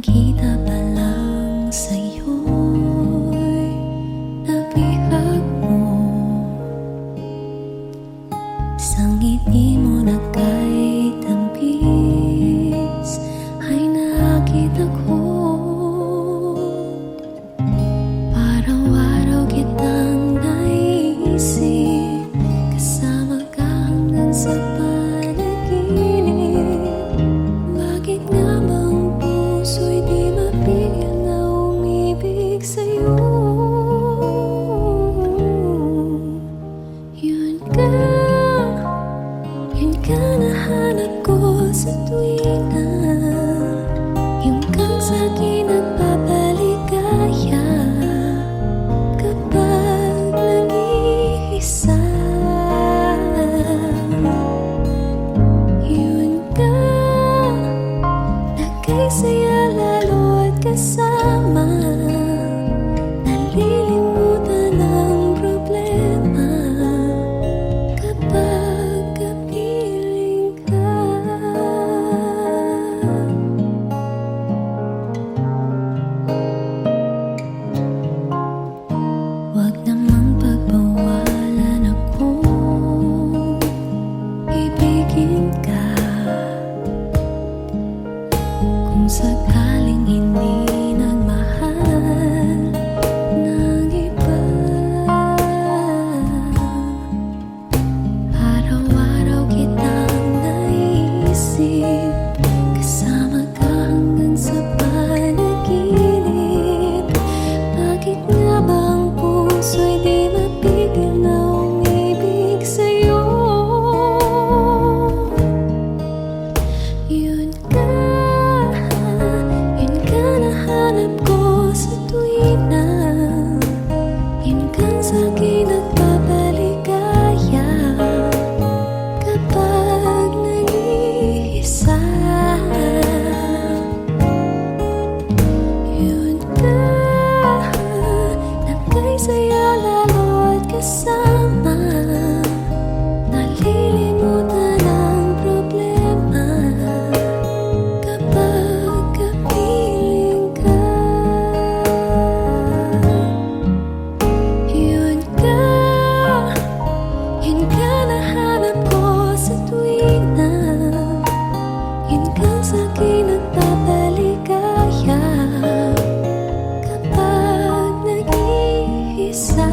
Nakikita pa lang sa'yo'y nabihag mo. Sa ngiti mo na kahit tampis ay nakita ko. Araw-araw kitang naisip, kasama ka hanggang sa panaginip. Bakit nga bang puso'y di mapigil na umibig sa'yo? Yun ka nahanap ko sa tuwina. Yung kang sa'kin nagpapaligaya kapag nag-iisa. Yun ka, nagkasaya lalo at kasama. Nalilimutan ang problema kapag kapiling ka. Huwag namang pagbawalan akong ibigin ka. Kung sakaling hindi nagmahal ng iba, araw-araw kitang naisip, kasama ka hanggang sa panaginip. Bakit nga bang puso'y di mapigil na umibig sa'yo? Yun ka nahanap ko sa tuwina. Yun kang sa'kin nagpapaligaya kapag nag-iisa. Yun ka, nagkasaya lalo at kasama. Nalilimutan ang problema kapag kapiling ka. Yun ka nahanap ko sa tuwina. Yun kang sa'kin nagpapaligaya kapag nag-iisa.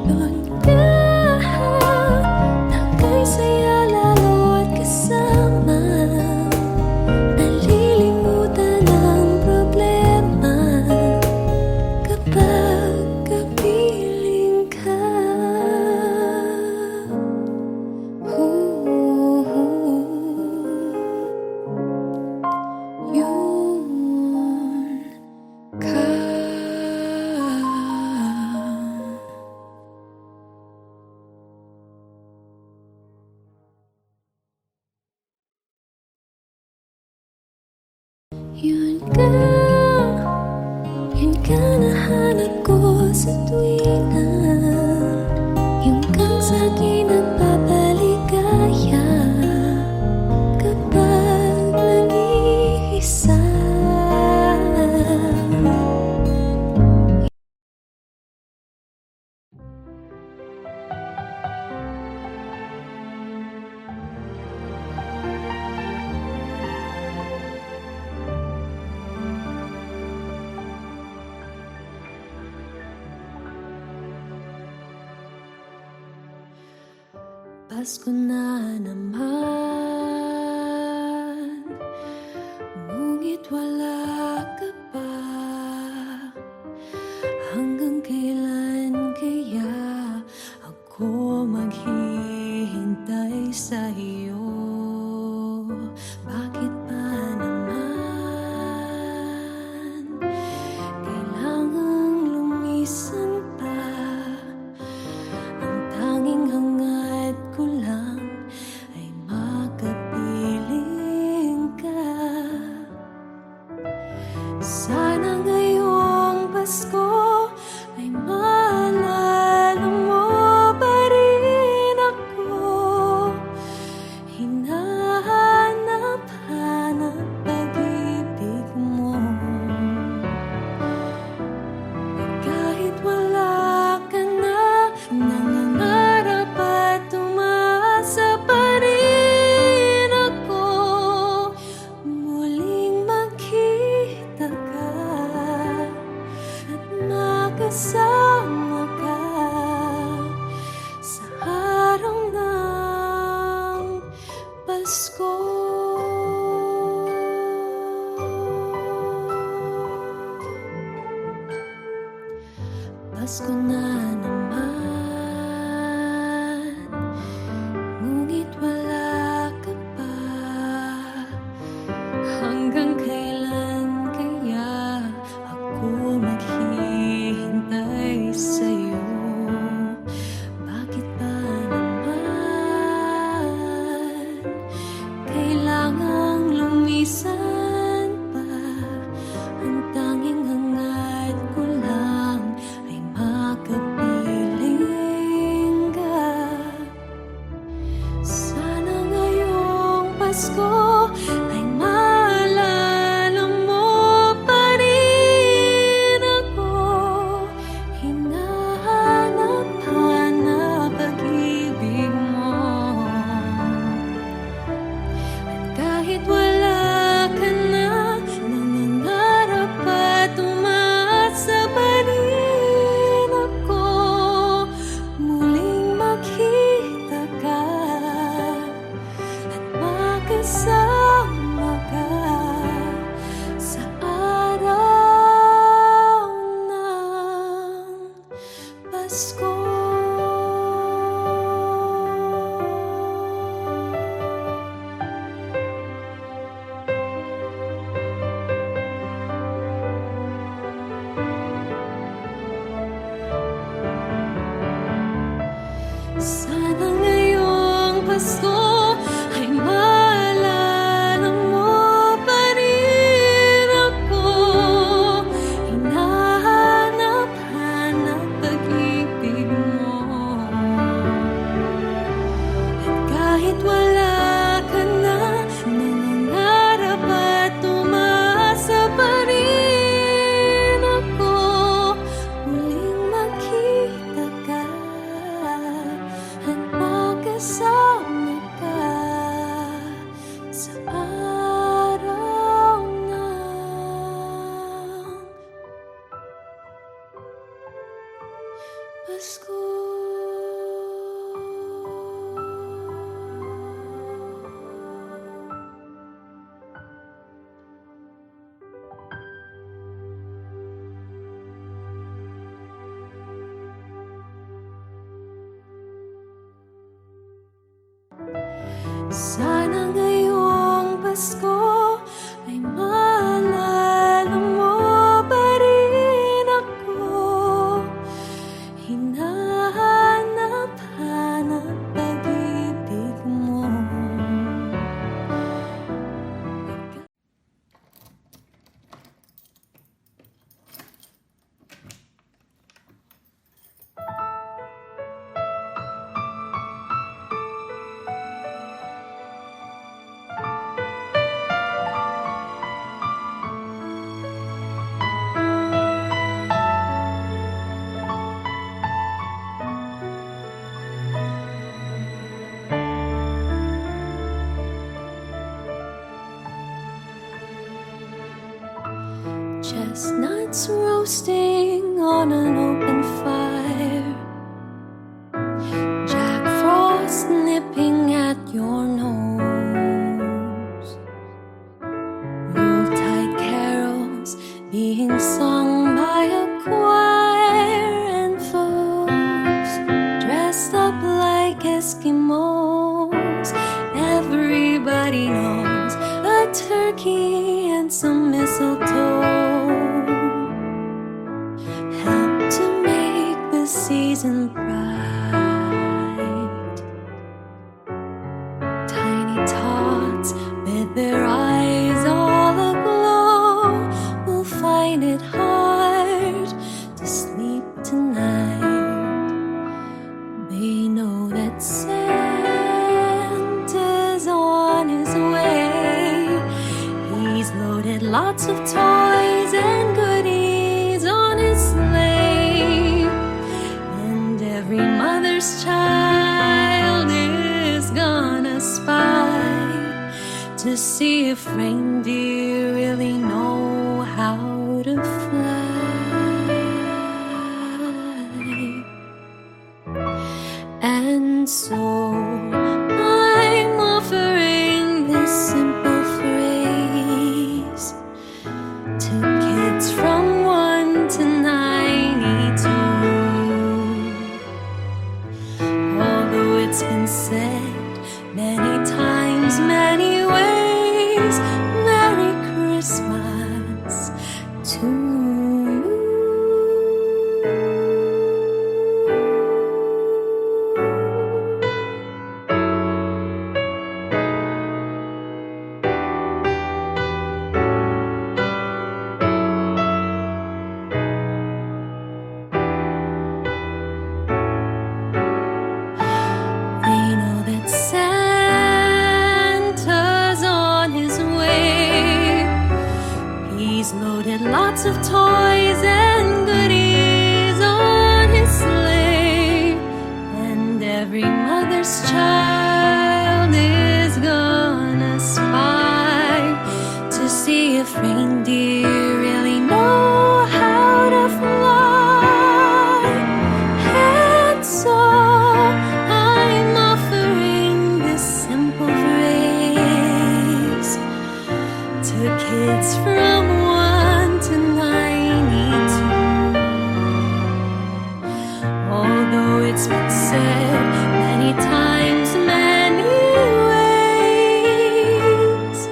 Yun ka, nagkasaya lalo at kasama. Nalilimutan ang problema kapag kapiling ka. Yun ka. Yun ka nahanap ko sa tuwina. Yung kang sa'kin nagpapaligaya kapag nag-iisa. Pasko na naman, ngunit wala ka pa. Hanggang kailan kaya ako maghihintay sa iyo? Bakit pa naman kailangang lumisan pa? Ang tanging hangad ko lang ay makasama ka sa araw ng Pasko. Pasko na naman, ngunit wala ka pa. Hanggang kailan kaya ako maghihintay sa'yo? Bakit ba naman kailangang lumisan pa? Ang tanging hangad ko lang ay makapiling ka. Sana ngayong Pasko ay maalala mo pa rin ako. Hinahanap-hanap pag-ibig mo. At kahit wala ka na, nangangarap at umaasa pa rin ako. Muling makita ka at makasama ka sa araw ng Pasko. Sana ngayong Pasko ay maalala mo pa rin ako. Hinahanap-hanap pag-ibig mo. At kahit wala ka na, nangangarap at umaasa pa rin ako. Muling makita ka at makasama ka sa araw ng Pasko. Sana ngayong Pasko ay maalala mo pa rin ako. Hinahanap-hanap pag-ibig mo. Chestnuts roasting on an open fire, Jack Frost nipping at your nose, Yuletide carols being sung by a choir, and folks dressed up like Eskimos. Everybody knows a turkey and some mistletoe help to make the season bright. Tiny tots with their eyes all aglow will find it hard to sleep tonight. They know that Santa's on his way. He's loaded lots of toys and goodies on his sleigh, and every mother's child is gonna spy to see if reindeer really know how to fly. And so I'm offering this simple phrase to kids from 1 to 92. Although it's been said many times, many ways, Merry Christmas to you. They know that Santa's on his way. He's loaded lots of toys and goodies on his sleigh. And every mother's child is gonna spy to see if reindeer really know how to fly. And so I'm offering this simple phrase to kids from 1 to 92. Although it's been said many times, many ways,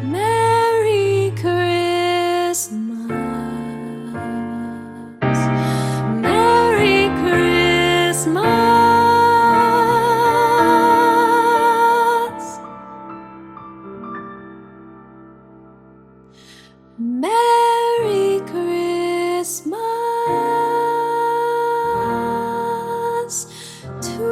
Merry Christmas. Merry Christmas. Merry Christmas to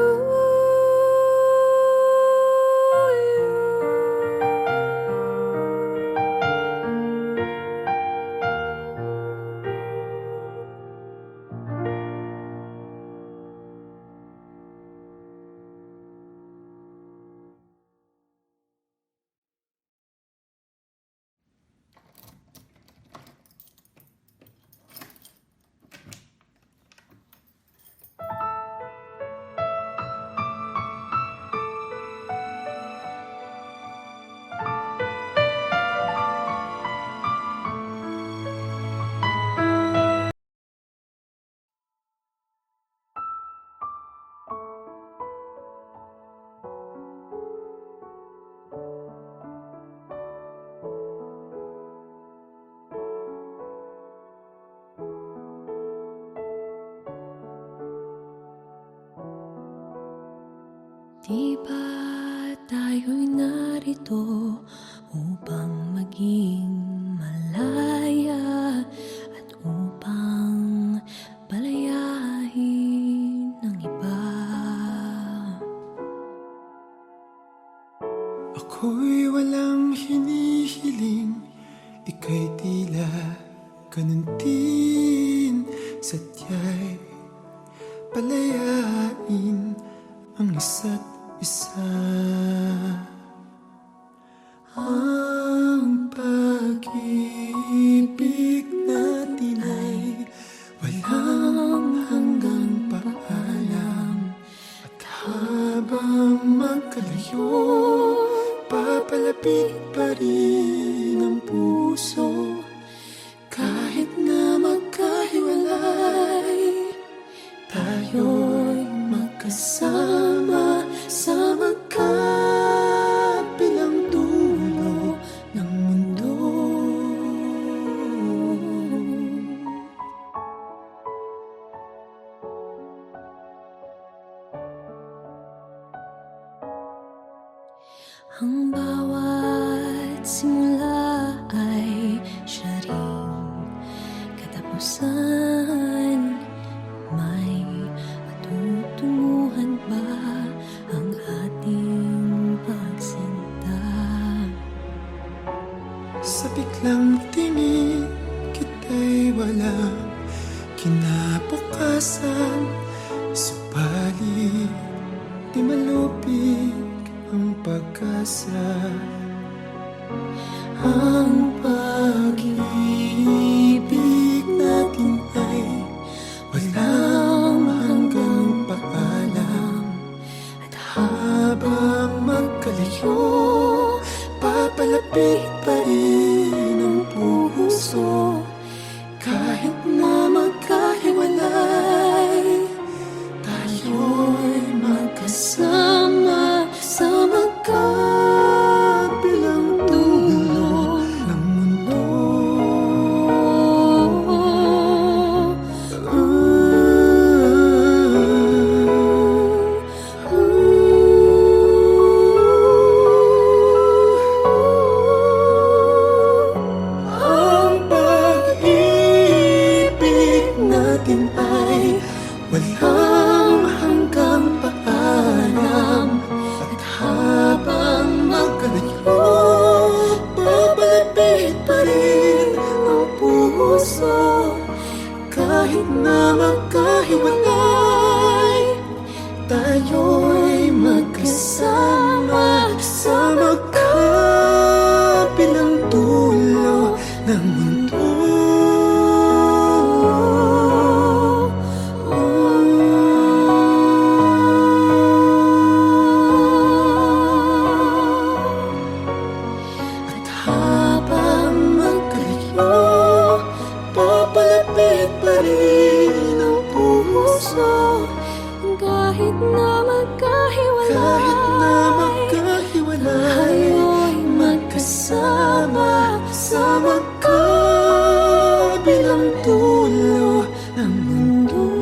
Di ba tayo'y narito upang maging malaya at upang palayain ng iba? Ako'y walang hinihiling, ika'y tila ganun din. Sadya'y palayain ang isa't isa. Ang pag-ibig natin ay walang hanggang paalam. At habang magkalayo, papalapit pa rin ang puso. Kahit na magkahiwalay, tayo'y magkasama sa magkabilang dulo ng mundo. Ang bawat simula ay siya ring katapusan. May matutunguhan ba ang ating pagsinta? Sa biglang tingin kita'y walang kinabukasan. Subalit di malupig ang pag-asa. Ang pag-ibig natin ay walang hanggang paalam. ay walang hanggang paalam. At habang magkalayo, papalapit pa rin ang puso. Kahit na magkahiwalay, tayo'y magkasama sa magkabilang dulo ng mundo. At habang magkalayo, papalapit pa rin ang puso. Kahit na magkahiwalay, tayo'y magkasama sa magkabilang dulo ng mundo.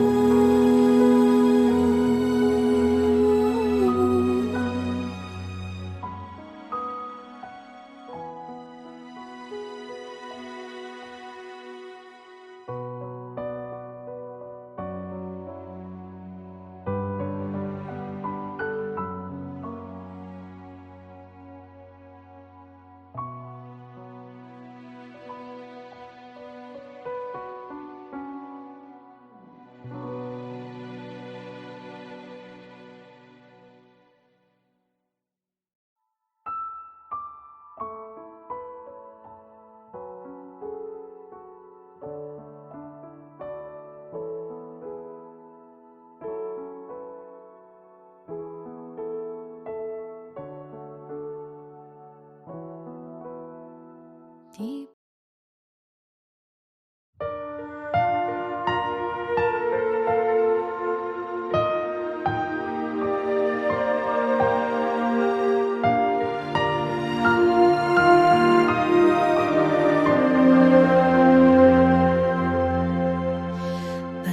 Di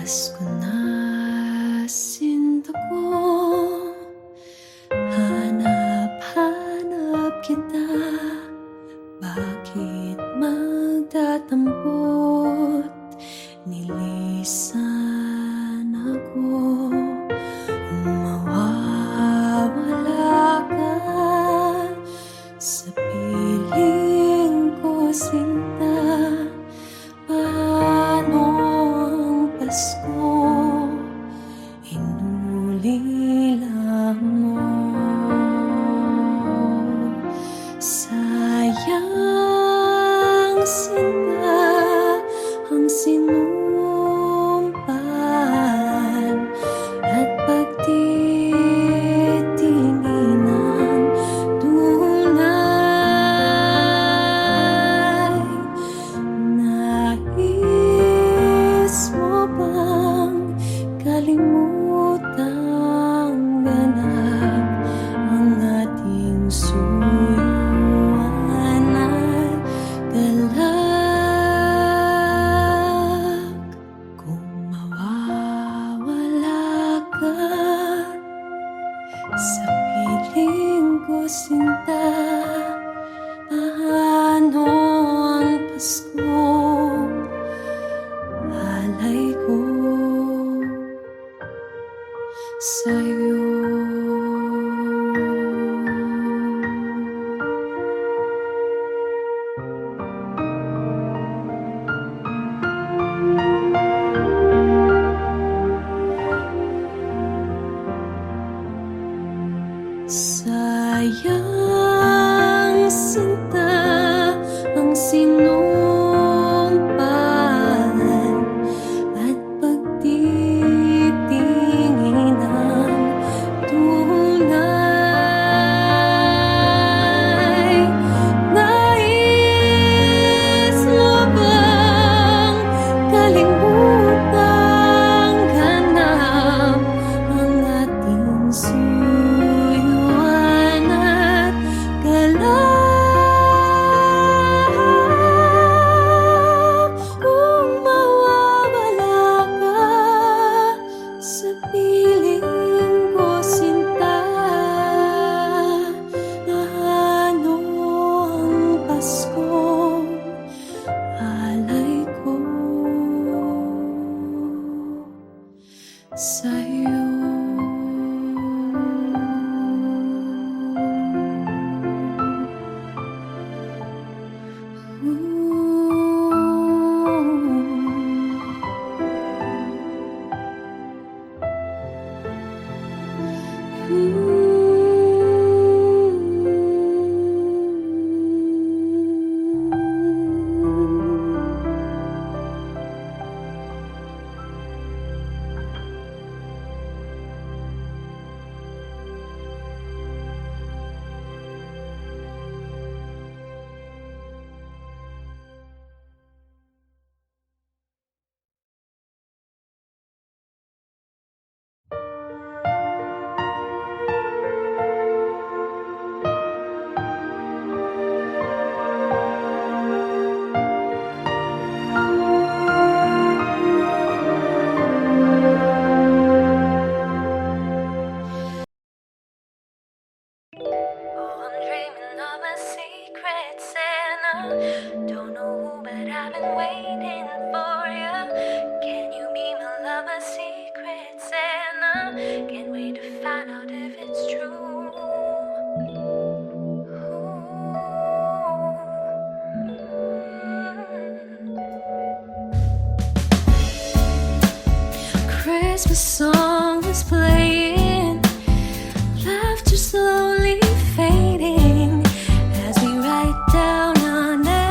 Pasko na, sinta ko, hanap-hanap kita. Bakit magtatampot? Nilisan ako. Mawawala ka sa piling ko, sinta. Paano ang Pasko? Inulila mo. Sayang, sinta, ang sinumpan at pagtitinginan tunay. Nais mo bang kalimutang ganap ang ating suyuan at galak? Kung mawawala ka sa piling ko, sinta, paano ang Pasko? Alay ko sa'yo. Sayang, sinta, ang sinumpan at pagtitinginan sa'yo. Oh, I'm dreaming of a secret Santa. Don't know who, but I've been waiting for you. Can you be my lover, secret Santa? Can't wait to find out if it's true. Christmas song was playing, laughter slowly fading as we write down our names.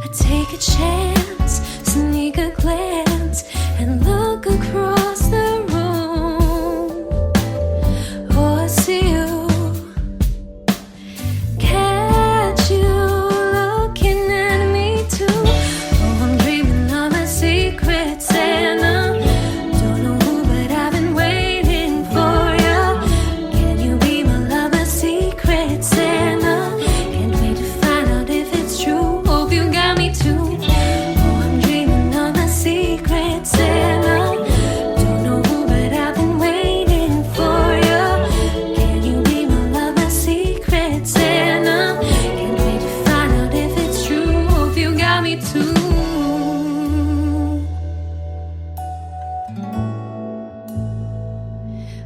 I take a chance, sneak a glance, and look across the room. Oh, I see you, catch you looking at me too. Oh, I'm dreaming of a secret Santa. Don't know who, but I've been waiting for you. Can you be my lover, secret Santa? Can't wait to find out if it's true. Hope you got me too. Oh, I'm dreaming of a secret Santa. Don't know who, but I've been waiting for you. Can you be my lover, secret Santa? Can't wait to find out if it's true. Hope you got me too.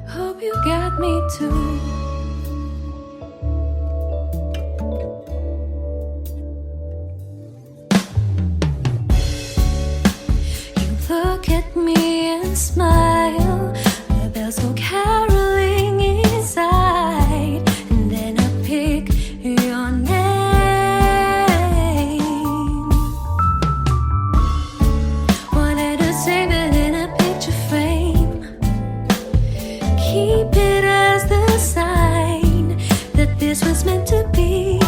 Hope you got me too. You look at me and smile. The bells go caroling inside, and then I pick your name. Wanted to save it in a picture frame. Keep it as the sign that this was meant to be.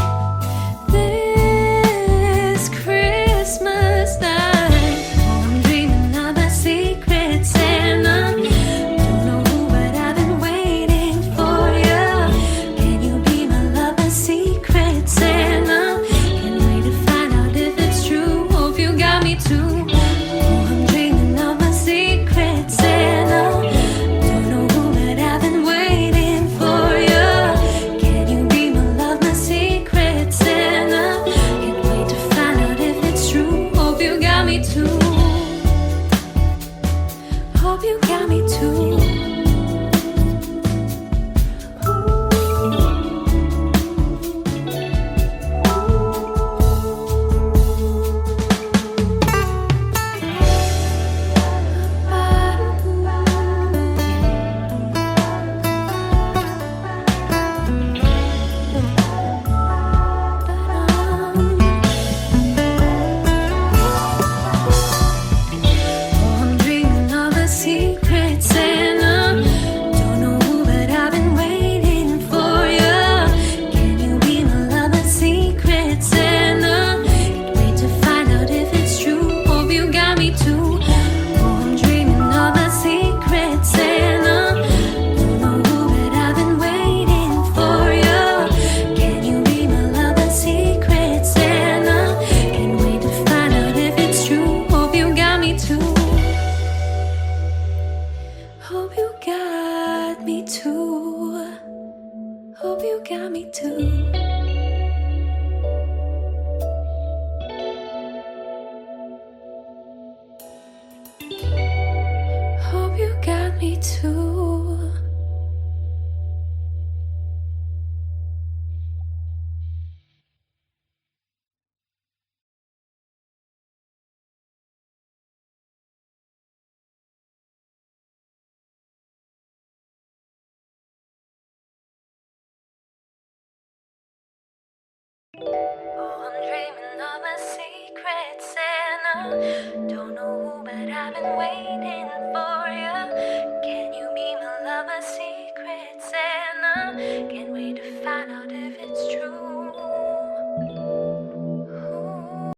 This Christmas night, oh, I'm dreaming of a secret Santa. Don't know who, but I've been waiting for you. Can you be my lover, secret Santa? Can't wait to find out if it's true. Hope you got me too. Oh, I'm dreaming of a secret Santa. Don't know who, but I've been waiting for you. Can you be my lover, secret Santa? Can't wait to find out if it's true. Hope you got me too. Hope you got me too. Oh, I'm dreaming of a secret Santa. Don't know who, but I've been waiting for you. Can you be my lover, secret Santa? Can't wait to find out if it's true. Hope you got me too. Oh, I'm dreaming of a secret Santa. Don't know who, but I've been waiting for you. Can you be my lover, secret Santa? Can't wait to find out if it's true. Hope you got me too. Hope you got me too. Hope you got me too. secret Santa. Don't know who, but I've been waiting for you. Can you be my lover, secret Santa? Can't wait to find out if it's